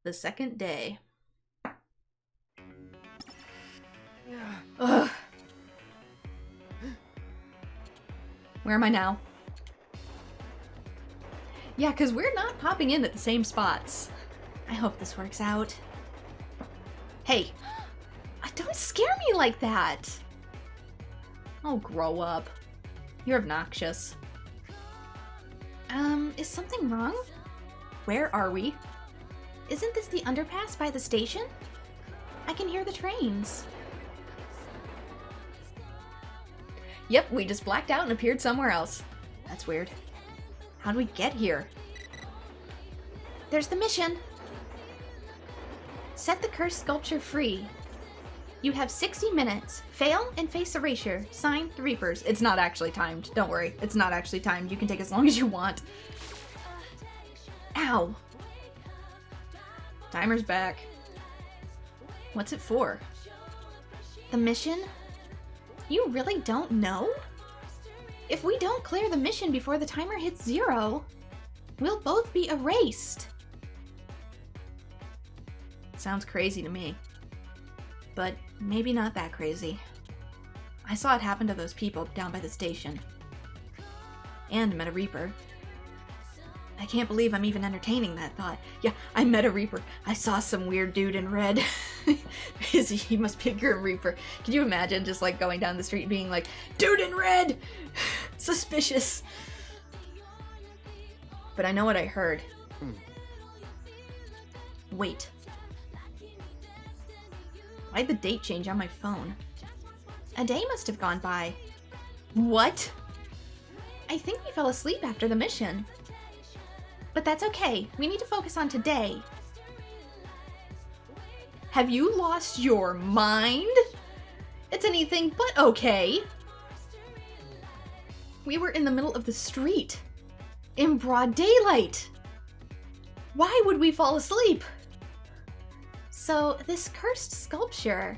The second day. Ugh. Where am I now? Yeah, because we're not popping in at the same spots. I hope this works out. Hey, don't scare me like that. Oh, grow up. You're obnoxious. Is something wrong? Where are we? Isn't this the underpass by the station? I can hear the trains. Yep, we just blacked out and appeared somewhere else. That's weird. How do we get here? There's the mission. Set the cursed sculpture free. You have 60 minutes. Fail and face erasure. Sign, the Reapers. It's not actually timed. Don't worry. It's not actually timed. You can take as long as you want. Ow. Timer's back. What's it for? The mission? You really don't know? If we don't clear the mission before the timer hits 0, we'll both be erased. Sounds crazy to me. But maybe not that crazy. I saw it happen to those people down by the station. And met a Reaper. I can't believe I'm even entertaining that thought. Yeah, I met a Reaper. I saw some weird dude in red. He must be a Grim Reaper. Can you imagine just like going down the street being like, dude in red! Suspicious. But I know what I heard. Wait. Why'd the date change on my phone? A day must have gone by. What? I think we fell asleep after the mission. But that's okay. We need to focus on today. Have you lost your mind? It's anything but okay. We were in the middle of the street. In broad daylight. Why would we fall asleep? So, this cursed sculpture.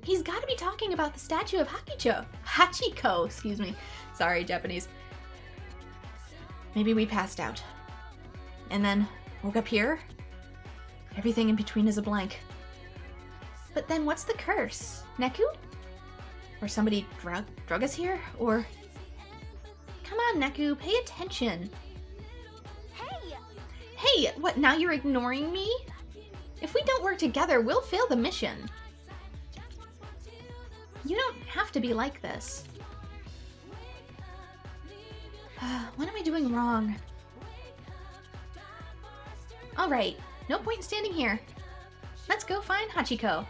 He's got to be talking about the statue of Hachiko, excuse me. Sorry, Japanese. Maybe we passed out. And then woke up here. Everything in between is a blank. But then what's the curse? Neku? Or somebody drug us here? Or... Come on, Neku, pay attention. Hey! Hey, what, now you're ignoring me? If we don't work together, we'll fail the mission. You don't have to be like this. What am I doing wrong? Alright, no point in standing here. Let's go find Hachiko.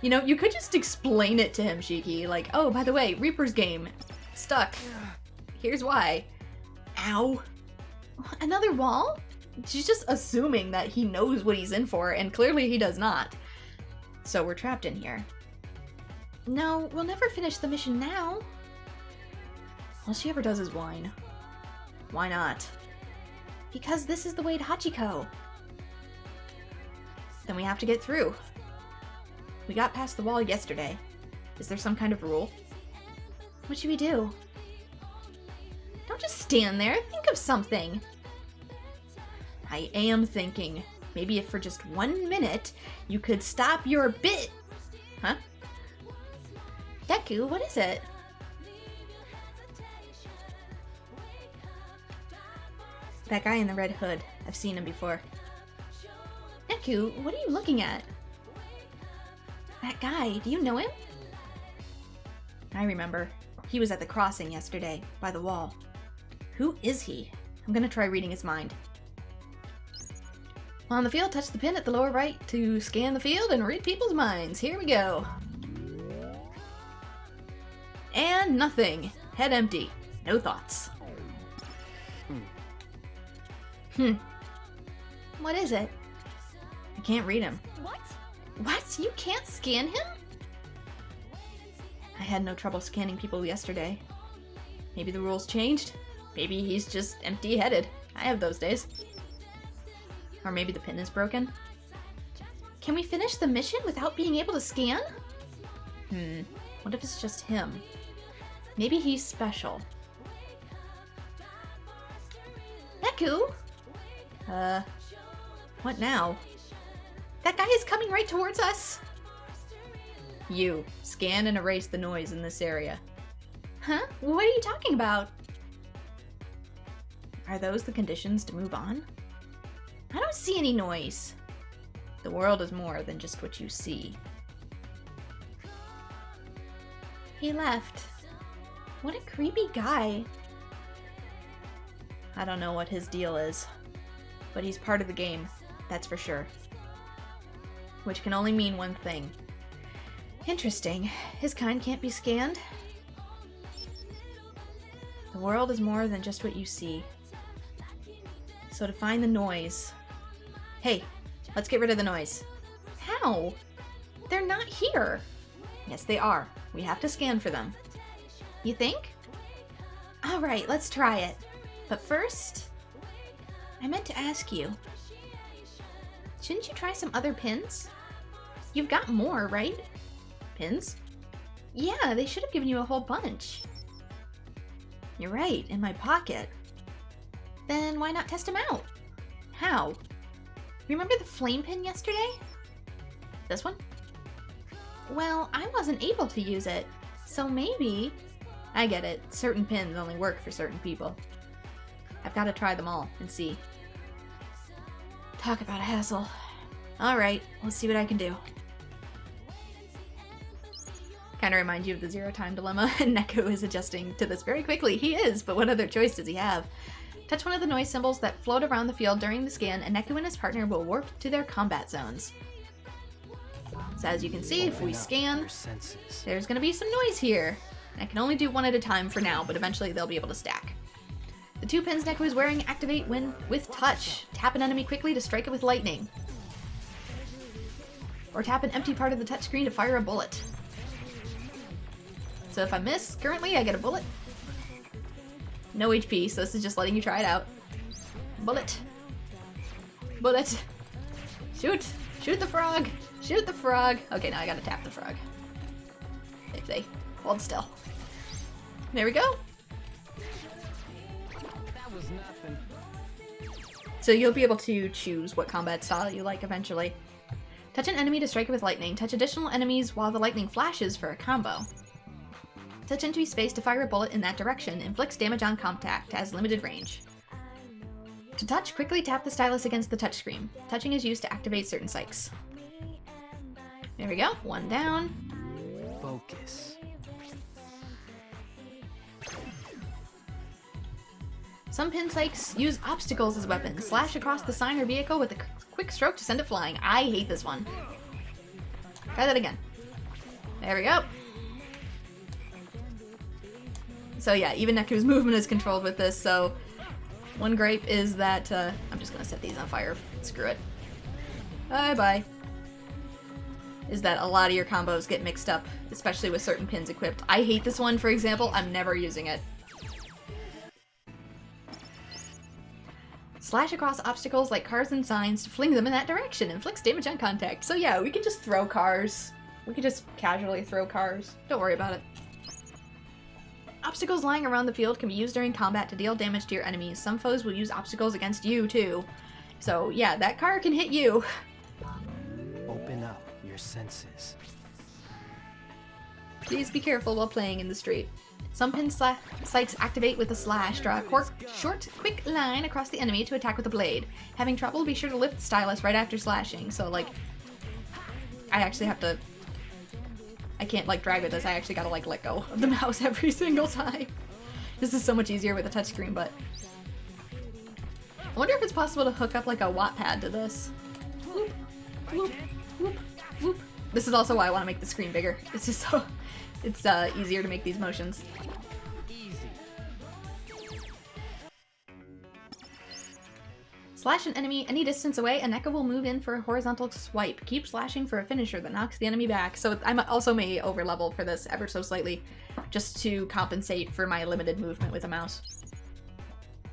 You know, you could just explain it to him, Shiki. Like, oh, by the way, Reaper's game. Stuck. Here's why. Ow. Another wall? She's just assuming that he knows what he's in for, and clearly he does not. So we're trapped in here. No, we'll never finish the mission now. All she ever does is whine. Why not? Because this is the way to Hachiko. Then we have to get through. We got past the wall yesterday. Is there some kind of rule? What should we do? Don't just stand there. Think of something. I am thinking. Maybe if for just 1 minute, you could stop your bit. Huh? Deku, what is it? That guy in the red hood. I've seen him before. Deku, what are you looking at? That guy, do you know him? I remember. He was at the crossing yesterday, by the wall. Who is he? I'm gonna try reading his mind. On the field, touch the pin at the lower right to scan the field and read people's minds. Here we go. And nothing. Head empty. No thoughts. What is it? I can't read him. What? What? You can't scan him? I had no trouble scanning people yesterday. Maybe the rules changed? Maybe he's just empty-headed. I have those days. Or maybe the pin is broken? Can we finish the mission without being able to scan? What if it's just him? Maybe he's special. Neku? What now? That guy is coming right towards us! You, scan and erase the noise in this area. Huh? What are you talking about? Are those the conditions to move on? I don't see any noise. The world is more than just what you see. He left. What a creepy guy. I don't know what his deal is, but he's part of the game, that's for sure. Which can only mean one thing. Interesting. His kind can't be scanned? The world is more than just what you see. So to find the noise... Hey, let's get rid of the noise. How? They're not here. Yes, they are. We have to scan for them. You think? Alright, let's try it. But first, I meant to ask you. Shouldn't you try some other pins? You've got more, right? Pins? Yeah, they should have given you a whole bunch. You're right, in my pocket. Then why not test them out? How? Remember the flame pin yesterday? This one? Well, I wasn't able to use it, so maybe... I get it, certain pins only work for certain people. I've got to try them all and see. Talk about a hassle. Alright, let's see what I can do. Kind of reminds you of the zero time dilemma, and Neko is adjusting to this very quickly. He is, but what other choice does he have? Touch one of the noise symbols that float around the field during the scan, and Neko and his partner will warp to their combat zones. So as you can see, if we scan, there's going to be some noise here. I can only do one at a time for now, but eventually they'll be able to stack. The 2 pins Neko is wearing activate when with touch. Tap an enemy quickly to strike it with lightning. Or tap an empty part of the touchscreen to fire a bullet. So if I miss, currently I get a bullet. No HP, so this is just letting you try it out. Bullet. Bullet. Shoot! Shoot the frog! Shoot the frog! Okay, now I gotta tap the frog. If they hold still. There we go! That was nothing. So you'll be able to choose what combat style you like eventually. Touch an enemy to strike it with lightning. Touch additional enemies while the lightning flashes for a combo. Touch empty space to fire a bullet in that direction. Inflicts damage on contact. Has limited range. To touch, quickly tap the stylus against the touchscreen. Touching is used to activate certain psychs. There we go. One down. Focus. Some pin psychs use obstacles as weapons. Slash across the sign or vehicle with a quick stroke to send it flying. I hate this one. Try that again. There we go. So yeah, even Neku's movement is controlled with this, so one gripe is that, I'm just gonna set these on fire. Screw it. Bye-bye. Is that a lot of your combos get mixed up, especially with certain pins equipped. I hate this one, for example. I'm never using it. Slash across obstacles like cars and signs to fling them in that direction. Inflicts damage on contact. So yeah, we can just throw cars. We can just casually throw cars. Don't worry about it. Obstacles lying around the field can be used during combat to deal damage to your enemies. Some foes will use obstacles against you, too. So, yeah, that car can hit you. Open up your senses. Please be careful while playing in the street. Some pin psychs activate with a slash. Draw a short, quick line across the enemy to attack with a blade. Having trouble, be sure to lift the stylus right after slashing. So, like, I actually have to... I can't, like, drag with this. I actually gotta, like, let go of the mouse every single time. This is so much easier with a touchscreen, but... I wonder if it's possible to hook up, like, a Wattpad to this. Whoop, whoop, whoop, whoop. This is also why I want to make the screen bigger. It's just so... It's, easier to make these motions. Slash an enemy any distance away, and Neko will move in for a horizontal swipe. Keep slashing for a finisher that knocks the enemy back. So I also may overlevel for this ever so slightly, just to compensate for my limited movement with a mouse.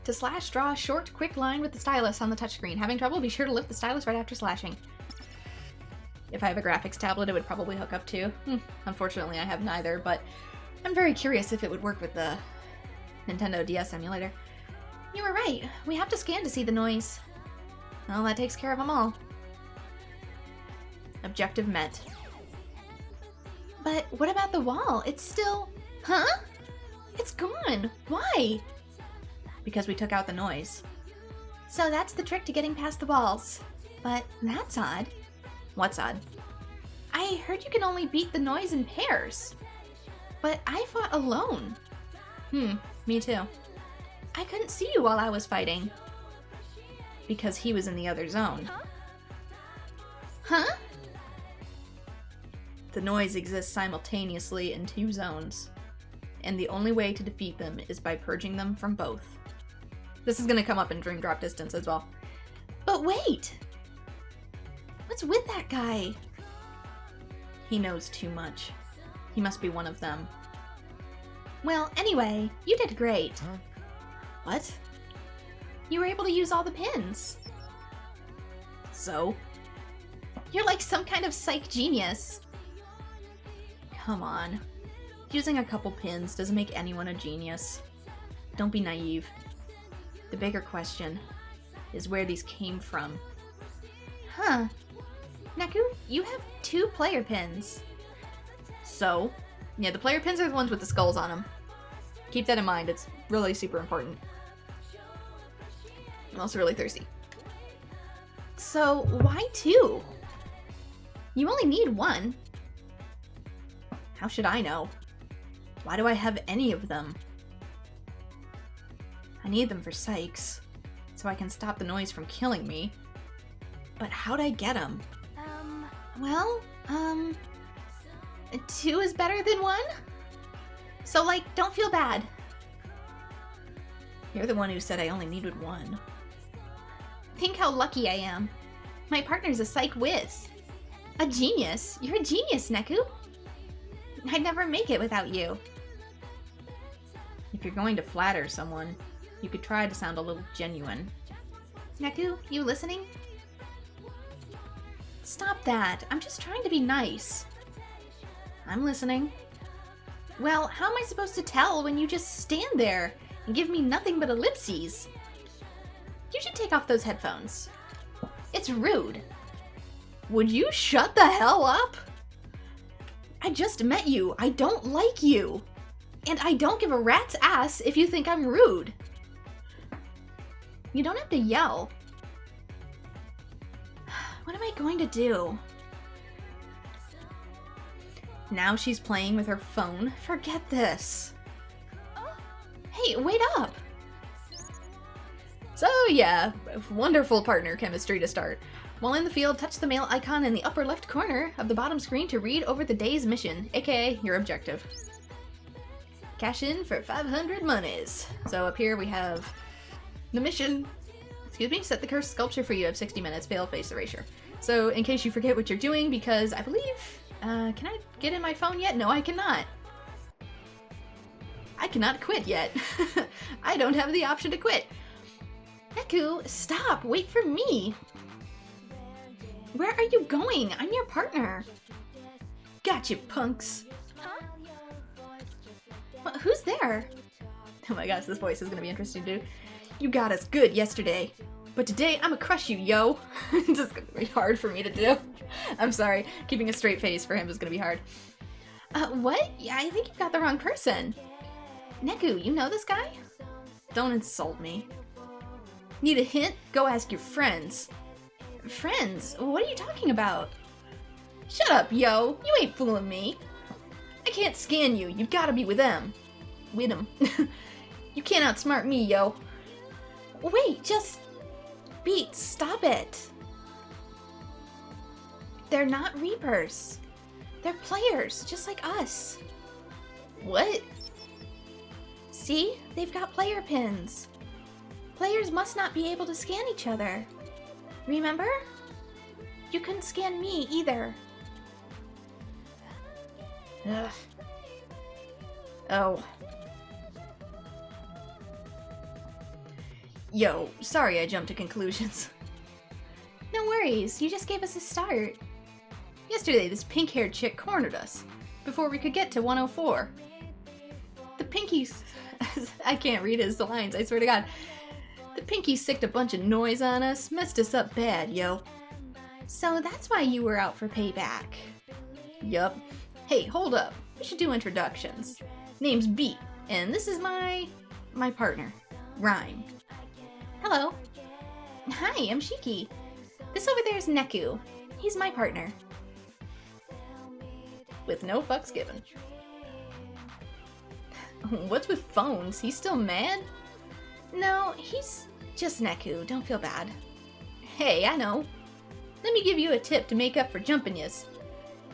To slash, draw a short, quick line with the stylus on the touchscreen. Having trouble, be sure to lift the stylus right after slashing. If I have a graphics tablet, it would probably hook up too. Unfortunately, I have neither, but I'm very curious if it would work with the Nintendo DS emulator. You were right. We have to scan to see the noise. Well, that takes care of them all. Objective met. But what about the wall? It's still... Huh? It's gone. Why? Because we took out the noise. So that's the trick to getting past the walls. But that's odd. What's odd? I heard you can only beat the noise in pairs. But I fought alone. Me too. I couldn't see you while I was fighting. Because he was in the other zone. Huh? The noise exists simultaneously in two zones, and the only way to defeat them is by purging them from both. This is gonna come up in Dream Drop Distance as well. But wait! What's with that guy? He knows too much. He must be one of them. Well, anyway, you did great. Huh? What? You were able to use all the pins. So? You're like some kind of psych genius. Come on. Using a couple pins doesn't make anyone a genius. Don't be naive. The bigger question is where these came from. Huh. Neku, you have 2 player pins. So? Yeah, the player pins are the ones with the skulls on them. Keep that in mind, it's really super important. I'm also really thirsty. So, why 2? You only need 1. How should I know? Why do I have any of them? I need them for psychs, so I can stop the noise from killing me. But how'd I get them? Well, 2 is better than 1? So, like, don't feel bad. You're the one who said I only needed 1. Think how lucky I am. My partner's a psych whiz. A genius? You're a genius, Neku. I'd never make it without you. If you're going to flatter someone, you could try to sound a little genuine. Neku, you listening? Stop that. I'm just trying to be nice. I'm listening. Well, how am I supposed to tell when you just stand there and give me nothing but ellipses? You should take off those headphones. It's rude. Would you shut the hell up? I just met you. I don't like you. And I don't give a rat's ass if you think I'm rude. You don't have to yell. What am I going to do? Now she's playing with her phone? Forget this. Hey, wait up! So yeah, wonderful partner chemistry to start. While in the field, touch the mail icon in the upper left corner of the bottom screen to read over the day's mission, aka your objective. Cash in for 500 monies. So up here we have the mission. Excuse me, set the cursed sculpture for you have 60 minutes, fail face erasure. So in case you forget what you're doing, because I believe, can I get in my phone yet? No, I cannot. I cannot quit yet. I don't have the option to quit. Neku, stop, wait for me. Where are you going? I'm your partner. Gotcha, punks. Well, who's there? Oh my gosh, this voice is gonna be interesting to do. You got us good yesterday, but today I'ma crush you, yo. It's just gonna be hard for me to do. I'm sorry, keeping a straight face for him is gonna be hard. What? Yeah, I think you've got the wrong person. Neku, you know this guy? Don't insult me. Need a hint? Go ask your friends. Friends? What are you talking about? Shut up, yo. You ain't fooling me. I can't scan you. You gotta be with them. With them. You can't outsmart me, yo. Wait, just... Beat, stop it. They're not Reapers. They're players, just like us. What? See? They've got player pins. Players must not be able to scan each other. Remember? You couldn't scan me either. Ugh. Oh. Yo, sorry I jumped to conclusions. No worries, you just gave us a start. Yesterday, this pink-haired chick cornered us before we could get to 104. The pinkies... I can't read his lines, I swear to God. The Pinky sicked a bunch of noise on us, messed us up bad, yo. So that's why you were out for payback. Yup. Hey, hold up. We should do introductions. Name's Beat, and this is my partner, Rhyme. Hello. Hi, I'm Shiki. This over there is Neku. He's my partner. With no fucks given. What's with phones? He's still mad? No, he's just Neku. Don't feel bad. Hey, I know. Let me give you a tip to make up for jumping yous.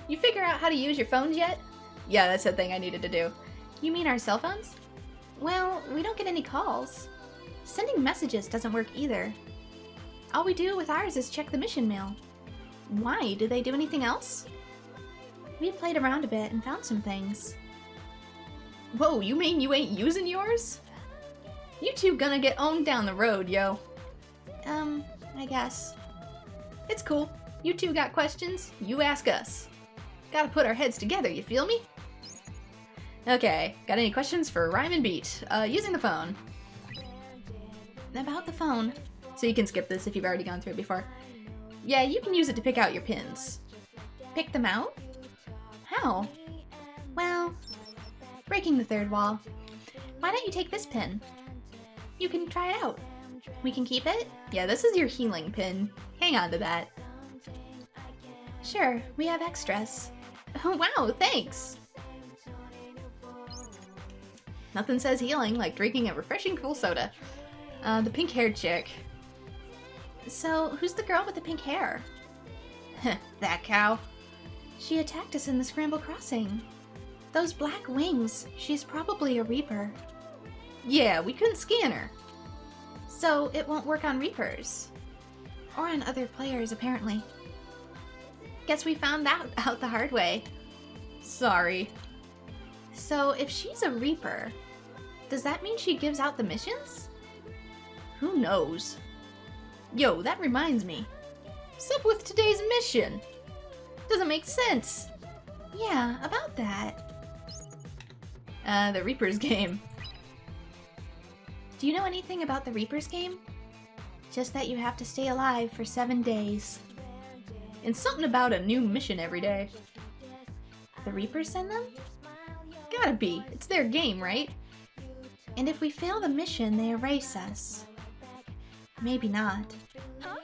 You figure out how to use your phones yet? Yeah, that's the thing I needed to do. You mean our cell phones? Well, we don't get any calls. Sending messages doesn't work either. All we do with ours is check the mission mail. Why? Do they do anything else? We played around a bit and found some things. Whoa, you mean you ain't using yours? You two gonna get owned down the road, yo. I guess. It's cool. You two got questions? You ask us. Gotta put our heads together, you feel me? Okay, got any questions for Rhyme and Beat? Using the phone. About the phone. So you can skip this if you've already gone through it before. Yeah, you can use it to pick out your pins. Pick them out? How? Well, breaking the third wall. Why don't you take this pin? You can try it out. We can keep it? Yeah, this is your healing pin. Hang on to that. Sure, we have extras. Oh, wow, thanks! Nothing says healing like drinking a refreshing cool soda. The pink-haired chick. So, who's the girl with the pink hair? That cow. She attacked us in the Scramble Crossing. Those black wings, she's probably a Reaper. Yeah, we couldn't scan her. So, it won't work on Reapers. Or on other players, apparently. Guess we found that out the hard way. Sorry. So, if she's a Reaper, does that mean she gives out the missions? Who knows? Yo, that reminds me. What's up with today's mission? Doesn't make sense. Yeah, about that. The Reaper's game. Do you know anything about the Reaper's game? Just that you have to stay alive for 7 days. And something about a new mission every day. The Reapers send them? Gotta be. It's their game, right? And if we fail the mission, they erase us. Maybe not. Huh?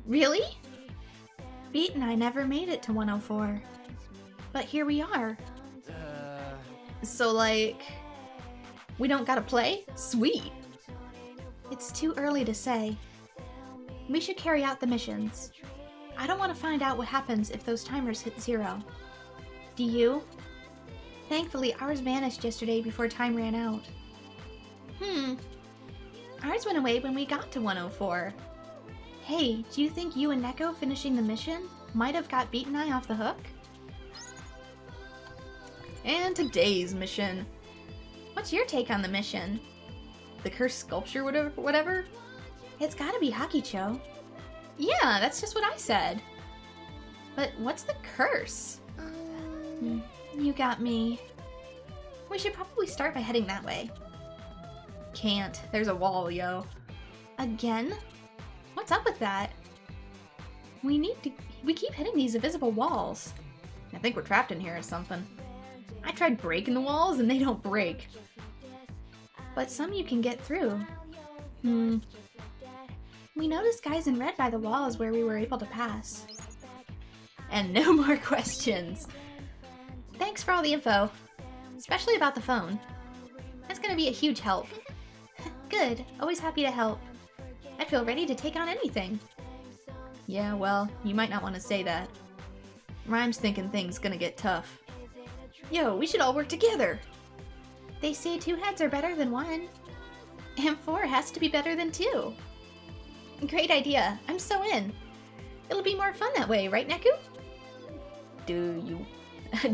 Really? Beat and I never made it to 104. But here we are. So, like, we don't gotta play? Sweet. It's too early to say. We should carry out the missions. I don't want to find out what happens if those timers hit 0. Do you? Thankfully, ours vanished yesterday before time ran out. Ours went away when we got to 104. Hey, do you think you and Neko finishing the mission might have got Beat and I off the hook? And today's mission. What's your take on the mission? The cursed sculpture, whatever? It's gotta be Hakicho. Yeah, that's just what I said. But what's the curse? You got me. We should probably start by heading that way. Can't. There's a wall, yo. Again? What's up with that? We keep hitting these invisible walls. I think we're trapped in here or something. I tried breaking the walls and they don't break. But some you can get through. We noticed guys in red by the walls where we were able to pass. And no more questions. Thanks for all the info. Especially about the phone. That's gonna be a huge help. Good. Always happy to help. I feel ready to take on anything. Yeah, well, you might not want to say that. Rhyme's thinking things gonna get tough. Yo, we should all work together! They say 2 heads are better than 1. And 4 has to be better than 2. Great idea. I'm so in. It'll be more fun that way, right, Neku? Do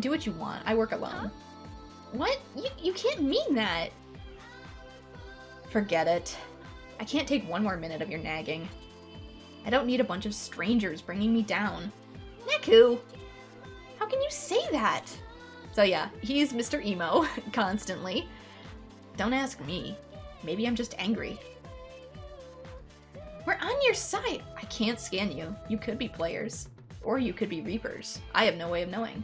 what you want. I work alone. Huh? What? You can't mean that! Forget it. I can't take 1 more minute of your nagging. I don't need a bunch of strangers bringing me down. Neku! How can you say that? So yeah, he's Mr. Emo, constantly. Don't ask me. Maybe I'm just angry. We're on your side. I can't scan you. You could be players. Or you could be Reapers. I have no way of knowing.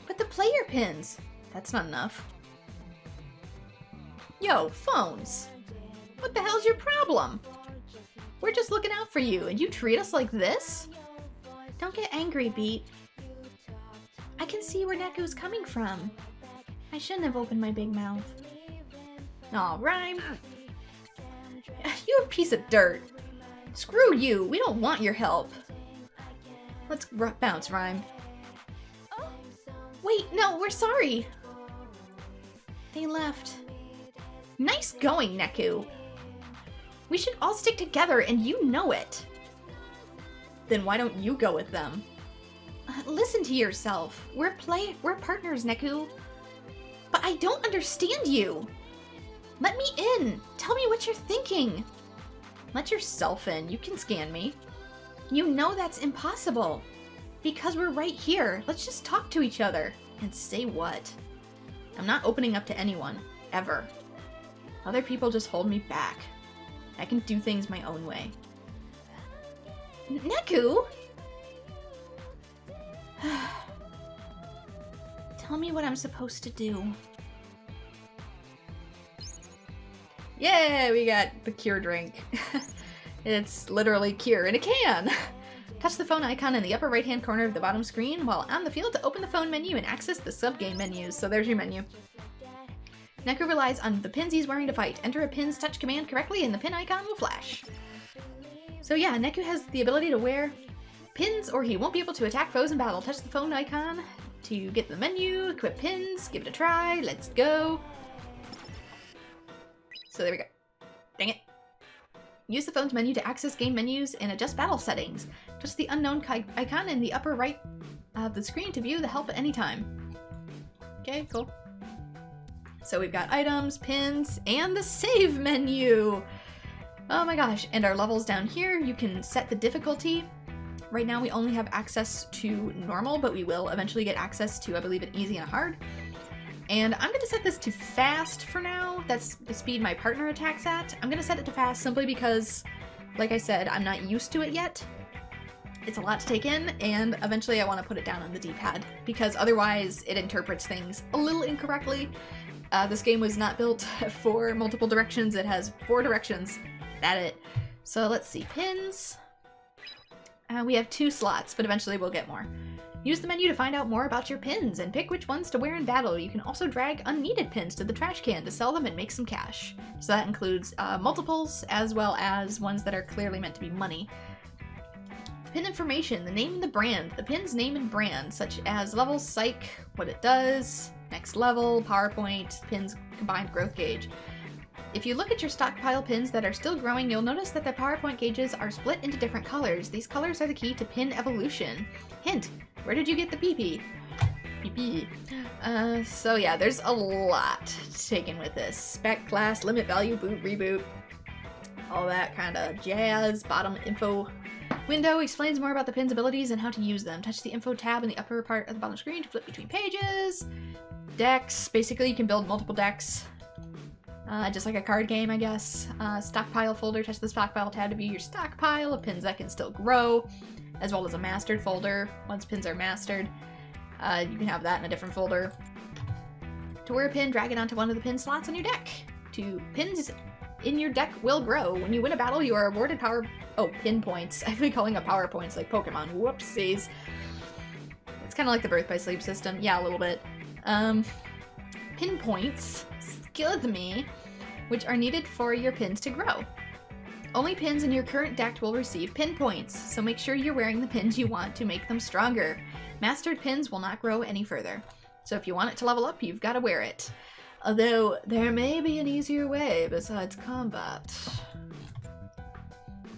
But the player pins! That's not enough. Yo, phones! What the hell's your problem? We're just looking out for you, and you treat us like this? Don't get angry, Beat. I can see where Neku's coming from. I shouldn't have opened my big mouth. Aw, Rhyme. You a piece of dirt. Screw you, we don't want your help. Let's bounce, Rhyme. Wait, no, we're sorry. They left. Nice going, Neku. We should all stick together, and you know it. Then why don't you go with them? Listen to yourself. We're partners, Neku. But I don't understand you. Let me in. Tell me what you're thinking. Let yourself in. You can scan me. You know that's impossible. Because we're right here. Let's just talk to each other. And say what? I'm not opening up to anyone. Ever. Other people just hold me back. I can do things my own way. Neku! Tell me what I'm supposed to do. Yeah, we got the cure drink. It's literally cure in a can. Touch the phone icon in the upper right-hand corner of the bottom screen while on the field to open the phone menu and access the sub-game menus. So there's your menu. Neku relies on the pins he's wearing to fight. Enter a pin's touch command correctly and the pin icon will flash. So yeah, Neku has the ability to wear pins or he won't be able to attack foes in battle. Touch the phone icon to get the menu, equip pins, give it a try, let's go. So there we go. Dang it. Use the phone's menu to access game menus and adjust battle settings. Touch the unknown icon in the upper right of the screen to view the help at any time. Okay, cool. So we've got items, pins, and the save menu! Oh my gosh, and our levels down here, you can set the difficulty. Right now we only have access to normal, but we will eventually get access to, I believe, an easy and a hard. And I'm going to set this to fast for now. That's the speed my partner attacks at. I'm going to set it to fast simply because, like I said, I'm not used to it yet. It's a lot to take in, and eventually I want to put it down on the D-pad, because otherwise it interprets things a little incorrectly. This game was not built for multiple directions. It has 4 directions. That's it. So let's see. Pins. We have 2 slots, but eventually we'll get more. Use the menu to find out more about your pins and pick which ones to wear in battle. You can also drag unneeded pins to the trash can to sell them and make some cash. So that includes multiples as well as ones that are clearly meant to be money. Pin information, the name and the brand. The pin's name and brand, such as level, psych, what it does, next level, PowerPoint, pins combined growth gauge. If you look at your stockpile pins that are still growing, you'll notice that the PowerPoint gauges are split into different colors. These colors are the key to pin evolution. Hint, where did you get the PP? PP. So yeah, there's a lot to take in with this. Spec, class, limit value, boot, reboot, all that kind of jazz. Bottom info window explains more about the pin's abilities and how to use them. Touch the info tab in the upper part of the bottom screen to flip between pages. Decks, basically you can build multiple decks. Just like a card game, I guess. Stockpile folder, touch the stockpile tab to view your stockpile of pins that can still grow, as well as a mastered folder. Once pins are mastered, you can have that in a different folder. To wear a pin, drag it onto one of the pin slots on your deck. Pins in your deck will grow. When you win a battle, you are awarded pin points. I've been calling them power points like Pokemon. Whoopsies. It's kind of like the birth by sleep system. Yeah, a little bit. Pin points, excuse me, which are needed for your pins to grow. Only pins in your current deck will receive pin points, so make sure you're wearing the pins you want to make them stronger. Mastered pins will not grow any further. So if you want it to level up, you've got to wear it. Although, there may be an easier way besides combat.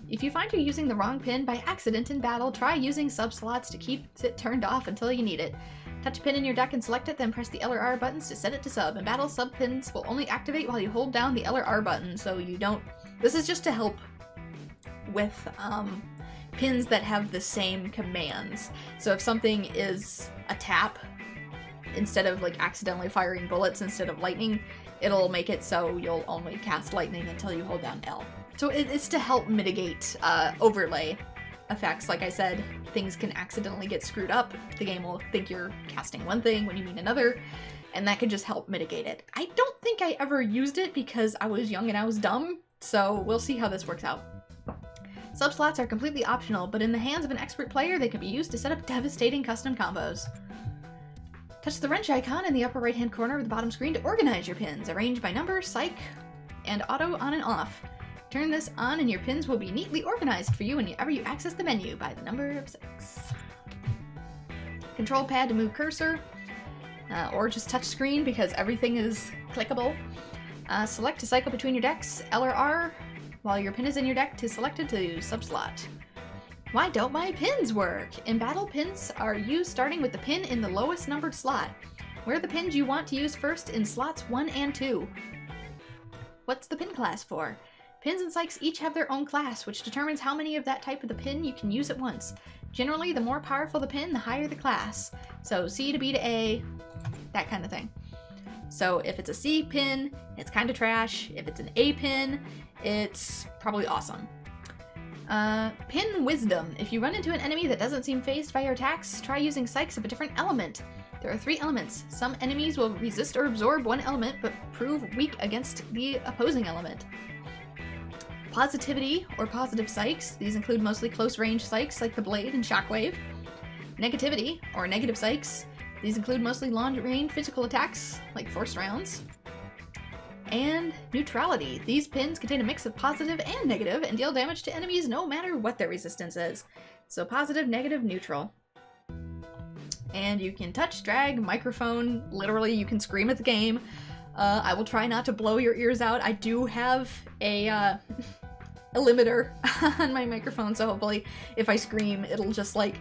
If you find you're using the wrong pin by accident in battle, try using sub-slots to keep it turned off until you need it. Touch a pin in your deck and select it, then press the L or R buttons to set it to sub. In battle, sub pins will only activate while you hold down the L or R button, so you don't... This is just to help with pins that have the same commands. So if something is a tap, instead of like accidentally firing bullets instead of lightning, it'll make it so you'll only cast lightning until you hold down L. So it's to help mitigate overlay effects. Like I said, things can accidentally get screwed up. The game will think you're casting one thing when you mean another, and that could just help mitigate it. I don't think I ever used it because I was young and I was dumb, so we'll see how this works out. Subslots are completely optional, but in the hands of an expert player, they can be used to set up devastating custom combos. Touch the wrench icon in the upper right-hand corner of the bottom screen to organize your pins. Arrange by number, psych, and auto on and off. Turn this on and your pins will be neatly organized for you whenever you access the menu by the number of 6. Control pad to move cursor, or just touch screen because everything is clickable. Select to cycle between your decks, L or R, while your pin is in your deck to select it to subslot. Why don't my pins work? In battle, pins are used starting with the pin in the lowest numbered slot. Where are the pins you want to use first in slots 1 and 2? What's the pin class for? Pins and psychs each have their own class, which determines how many of that type of the pin you can use at once. Generally, the more powerful the pin, the higher the class. So C to B to A, that kind of thing. So if it's a C pin, it's kind of trash. If it's an A pin, it's probably awesome. Pin Wisdom. If you run into an enemy that doesn't seem fazed by your attacks, try using psychs of a different element. There are 3 elements. Some enemies will resist or absorb one element, but prove weak against the opposing element. Positivity, or positive psychs. These include mostly close-range psychs like the Blade and Shockwave. Negativity, or negative psychs. These include mostly long-range physical attacks like force rounds. And neutrality. These pins contain a mix of positive and negative and deal damage to enemies no matter what their resistance is. So positive, negative, neutral. And you can touch, drag, microphone. Literally, you can scream at the game. I will try not to blow your ears out. I do have a limiter on my microphone, so hopefully if I scream, it'll just like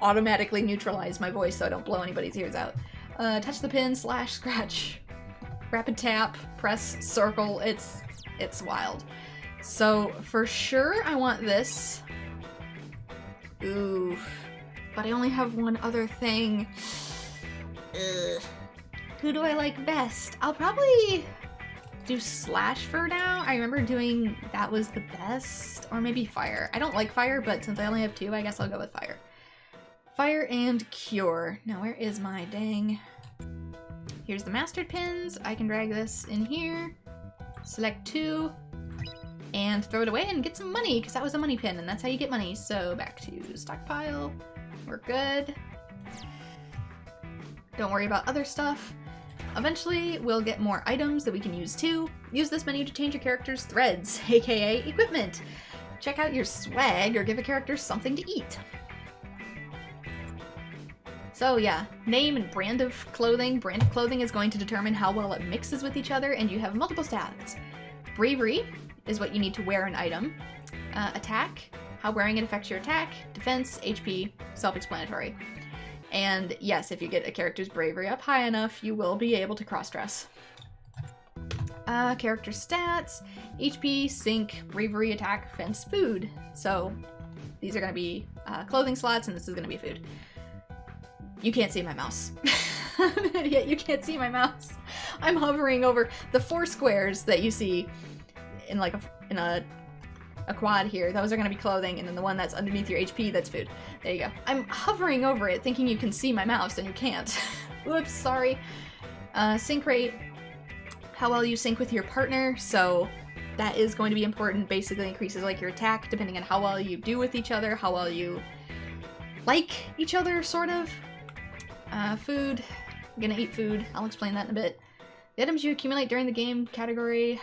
automatically neutralize my voice so I don't blow anybody's ears out. Touch the pin, slash, scratch, rapid tap, press, circle. It's wild. So for sure I want this. Ooh, but I only have one other thing. Ugh. Who do I like best? I'll probably do slash for now. I remember doing that was the best. Or maybe fire. I don't like fire, but since I only have 2, I guess I'll go with fire. Fire and cure. Now where is my dang? Here's the mastered pins. I can drag this in here. Select 2. And throw it away and get some money, because that was a money pin, and that's how you get money. So back to stockpile. We're good. Don't worry about other stuff. Eventually, we'll get more items that we can use too. Use this menu to change your character's threads, aka equipment. Check out your swag or give a character something to eat. So yeah, name and brand of clothing. Brand of clothing is going to determine how well it mixes with each other, and you have multiple stats. Bravery is what you need to wear an item. Attack, how wearing it affects your attack. Defense, HP, self-explanatory. And yes, if you get a character's bravery up high enough, you will be able to cross-dress. Character stats, HP, sync, bravery, attack, defense, food. So these are going to be clothing slots, and this is going to be food. You can't see my mouse. I'm an idiot, you can't see my mouse. I'm hovering over the 4 squares that you see in like a quad here. Those are going to be clothing, and then the one that's underneath your HP, that's food. There you go. I'm hovering over it thinking you can see my mouse, and you can't. Whoops, sorry. Sync rate, how well you sync with your partner, so that is going to be important. Basically increases like your attack depending on how well you do with each other, how well you like each other, sort of. Food. I'm gonna eat food. I'll explain that in a bit. The items you accumulate during the game category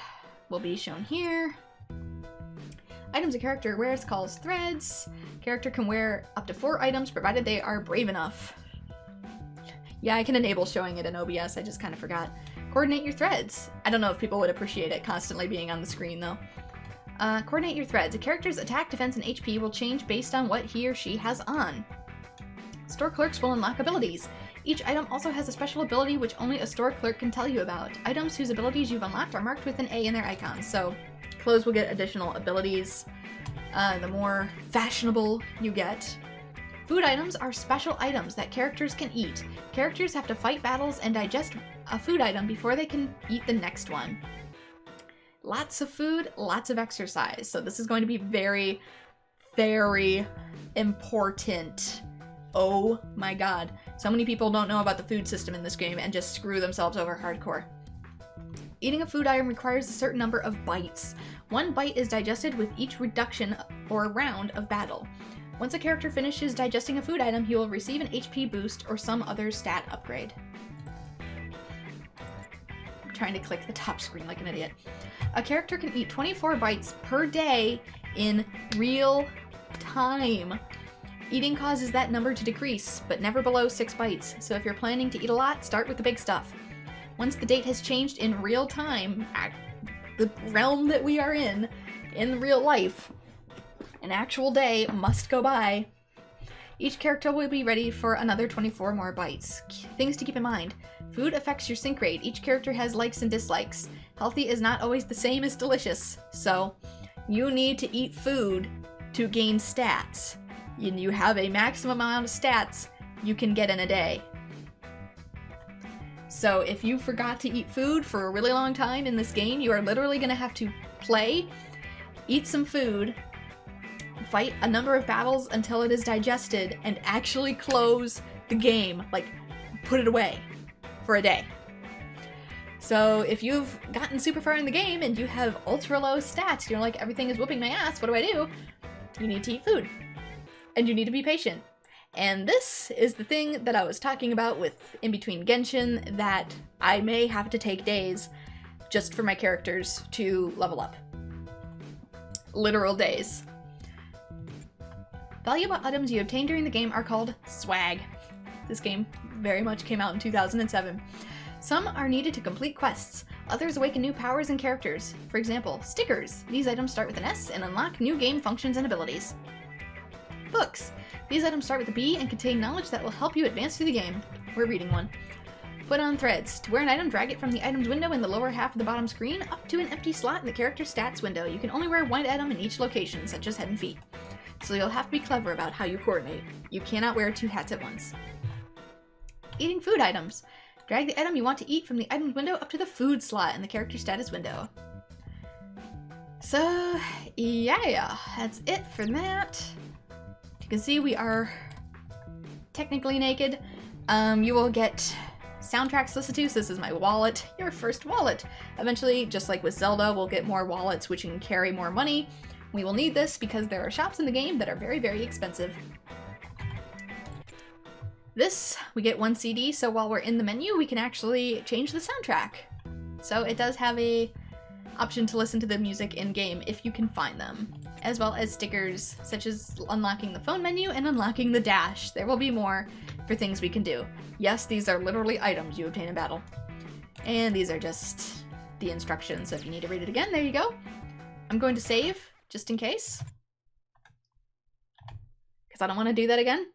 will be shown here. Items a character wears calls threads. Character can wear up to 4 items provided they are brave enough. Yeah, I can enable showing it in OBS, I just kind of forgot. Coordinate your threads. I don't know if people would appreciate it constantly being on the screen though. Coordinate your threads. A character's attack, defense, and HP will change based on what he or she has on. Store clerks will unlock abilities. Each item also has a special ability which only a store clerk can tell you about. Items whose abilities you've unlocked are marked with an A in their icons, so clothes will get additional abilities the more fashionable you get. Food items are special items that characters can eat. Characters have to fight battles and digest a food item before they can eat the next one. Lots of food, lots of exercise. So this is going to be very, very important. Oh my god. So many people don't know about the food system in this game and just screw themselves over hardcore. Eating a food item requires a certain number of bites. 1 bite is digested with each reduction or round of battle. Once a character finishes digesting a food item, he will receive an HP boost or some other stat upgrade. I'm trying to click the top screen like an idiot. A character can eat 24 bites per day in real time. Eating causes that number to decrease, but never below 6 bites, so if you're planning to eat a lot, start with the big stuff. Once the date has changed in real time, the realm that we are in real life, an actual day must go by. Each character will be ready for another 24 more bites. Things to keep in mind. Food affects your sync rate. Each character has likes and dislikes. Healthy is not always the same as delicious, so you need to eat food to gain stats. You have a maximum amount of stats you can get in a day. So if you forgot to eat food for a really long time in this game, you are literally going to have to play, eat some food, fight a number of battles until it is digested, and actually close the game, like put it away for a day. So if you've gotten super far in the game and you have ultra low stats, you're like, everything is whooping my ass, what do I do? You need to eat food. And you need to be patient. And this is the thing that I was talking about with In Between Genshin, that I may have to take days just for my characters to level up. Literal days. Valuable items you obtain during the game are called swag. This game very much came out in 2007. Some are needed to complete quests. Others awaken new powers and characters. For example, stickers. These items start with an S and unlock new game functions and abilities. Books. These items start with a B and contain knowledge that will help you advance through the game. We're reading one. Put on threads. To wear an item, drag it from the item's window in the lower half of the bottom screen up to an empty slot in the character's stats window. You can only wear one item in each location, such as head and feet. So you'll have to be clever about how you coordinate. You cannot wear 2 hats at once. Eating food items. Drag the item you want to eat from the item's window up to the food slot in the character status window. So, yeah, that's it for that. You can see we are technically naked. You will get soundtracks listened to, so this is my wallet, your first wallet. Eventually, just like with Zelda, we'll get more wallets which can carry more money. We will need this because there are shops in the game that are very, very expensive. This, we get 1 CD, so while we're in the menu, we can actually change the soundtrack. So it does have a option to listen to the music in-game if you can find them, as well as stickers such as unlocking the phone menu and unlocking the dash. There will be more for things we can do. Yes, these are literally items you obtain in battle. And these are just the instructions, so if you need to read it again, there you go. I'm going to save, just in case, because I don't want to do that again.